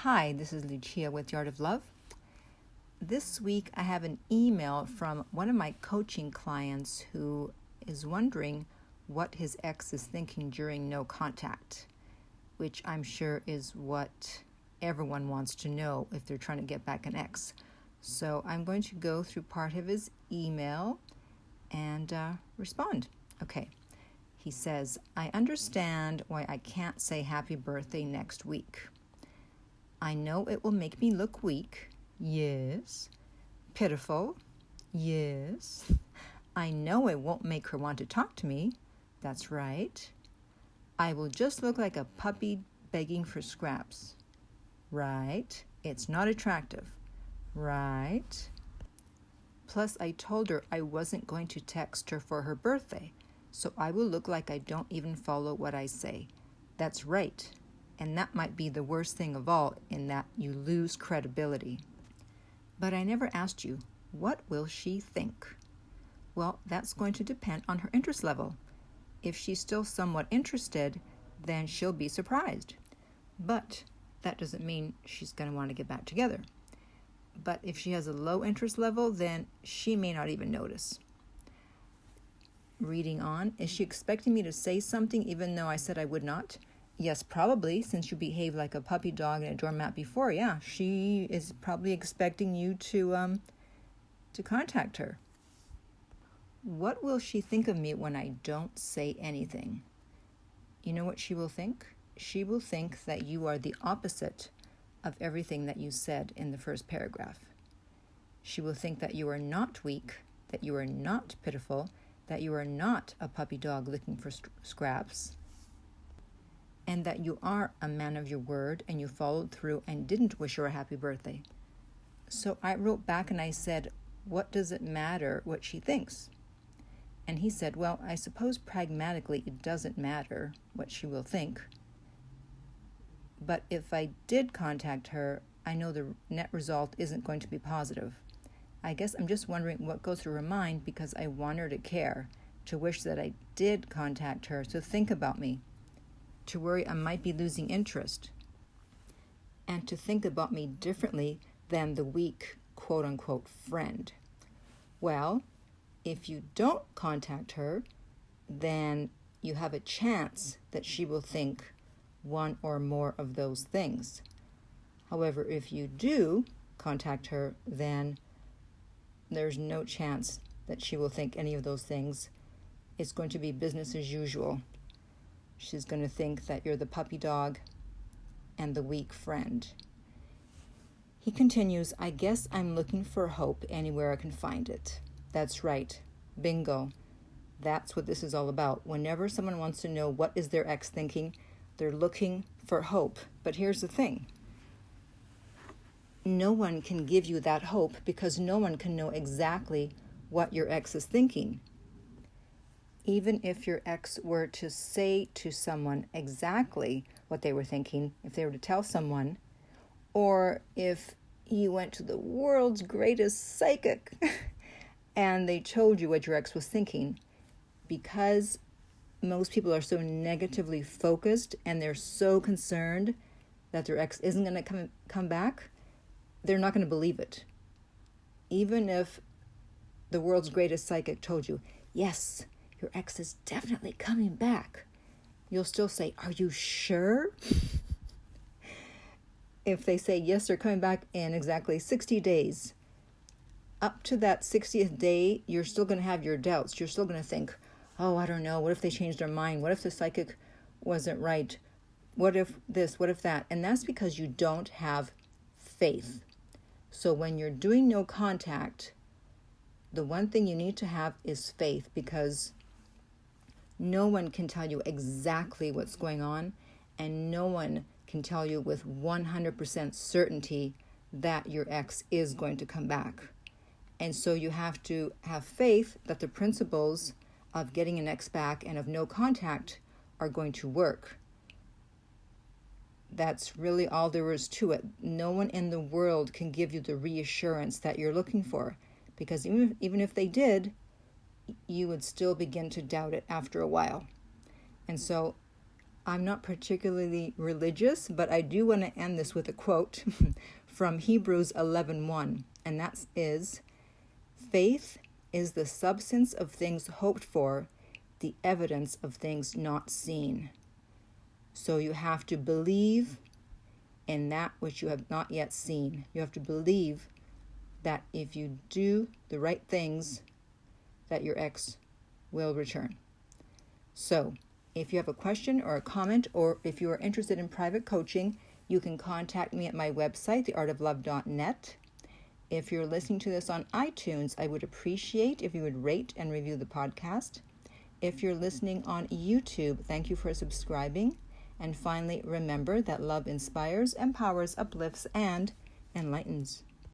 Hi, this is Lucia with The Art of Love. This week I have an email from one of my coaching clients who is wondering what his ex is thinking during no contact, which I'm sure is what everyone wants to know if they're trying to get back an ex. So I'm going to go through part of his email and respond. Okay. He says, I understand why I can't say happy birthday next week. I know it will make me look weak. Yes. Pitiful. Yes. I know it won't make her want to talk to me. That's right. I will just look like a puppy begging for scraps. Right. It's not attractive. Right. Plus, I told her I wasn't going to text her for her birthday, so I will look like I don't even follow what I say. That's right. And that might be the worst thing of all, in that you lose credibility. But I never asked you, what will she think? Well, that's going to depend on her interest level. If she's still somewhat interested, then she'll be surprised. But that doesn't mean she's going to want to get back together. But if she has a low interest level, then she may not even notice. Reading on, is she expecting me to say something even though I said I would not? Yes, probably, since you behaved like a puppy dog and a doormat before. Yeah, she is probably expecting you to contact her. What will she think of me when I don't say anything? You know what she will think? She will think that you are the opposite of everything that you said in the first paragraph. She will think that you are not weak, that you are not pitiful, that you are not a puppy dog looking for scraps, and that you are a man of your word and you followed through and didn't wish her a happy birthday. So I wrote back and I said, what does it matter what she thinks? And he said, well, I suppose pragmatically it doesn't matter what she will think. But if I did contact her, I know the net result isn't going to be positive. I guess I'm just wondering what goes through her mind, because I want her to care, to wish that I did contact her, to think about me, to worry I might be losing interest, and to think about me differently than the weak, quote-unquote, friend. Well, if you don't contact her, then you have a chance that she will think one or more of those things. However, if you do contact her, then there's no chance that she will think any of those things. It's going to be business as usual. She's going to think that you're the puppy dog and the weak friend. He continues, I guess I'm looking for hope anywhere I can find it. That's right. Bingo. That's what this is all about. Whenever someone wants to know what is their ex thinking, they're looking for hope. But here's the thing. No one can give you that hope, because no one can know exactly what your ex is thinking. Even if your ex were to say to someone exactly what they were thinking, if they were to tell someone, or if you went to the world's greatest psychic and they told you what your ex was thinking, because most people are so negatively focused and they're so concerned that their ex isn't going to come back, they're not going to believe it. Even if the world's greatest psychic told you, yes, your ex is definitely coming back, you'll still say, are you sure? If they say, yes, they're coming back in exactly 60 days, up to that 60th day, you're still going to have your doubts. You're still going to think, oh, I don't know. What if they changed their mind? What if the psychic wasn't right? What if this? What if that? And that's because you don't have faith. So when you're doing no contact, the one thing you need to have is faith, because no one can tell you exactly what's going on, and no one can tell you with 100% certainty that your ex is going to come back. And so you have to have faith that the principles of getting an ex back and of no contact are going to work. That's really all there is to it. No one in the world can give you the reassurance that you're looking for, because even if they did, you would still begin to doubt it after a while. And so I'm not particularly religious, but I do want to end this with a quote from Hebrews 11:1, and that is, "Faith is the substance of things hoped for, the evidence of things not seen." So you have to believe in that which you have not yet seen. You have to believe that if you do the right things, that your ex will return. So, if you have a question or a comment, or if you are interested in private coaching, you can contact me at my website, theartoflove.net. If you're listening to this on iTunes, I would appreciate if you would rate and review the podcast. If you're listening on YouTube, thank you for subscribing. And finally, remember that love inspires, empowers, uplifts, and enlightens.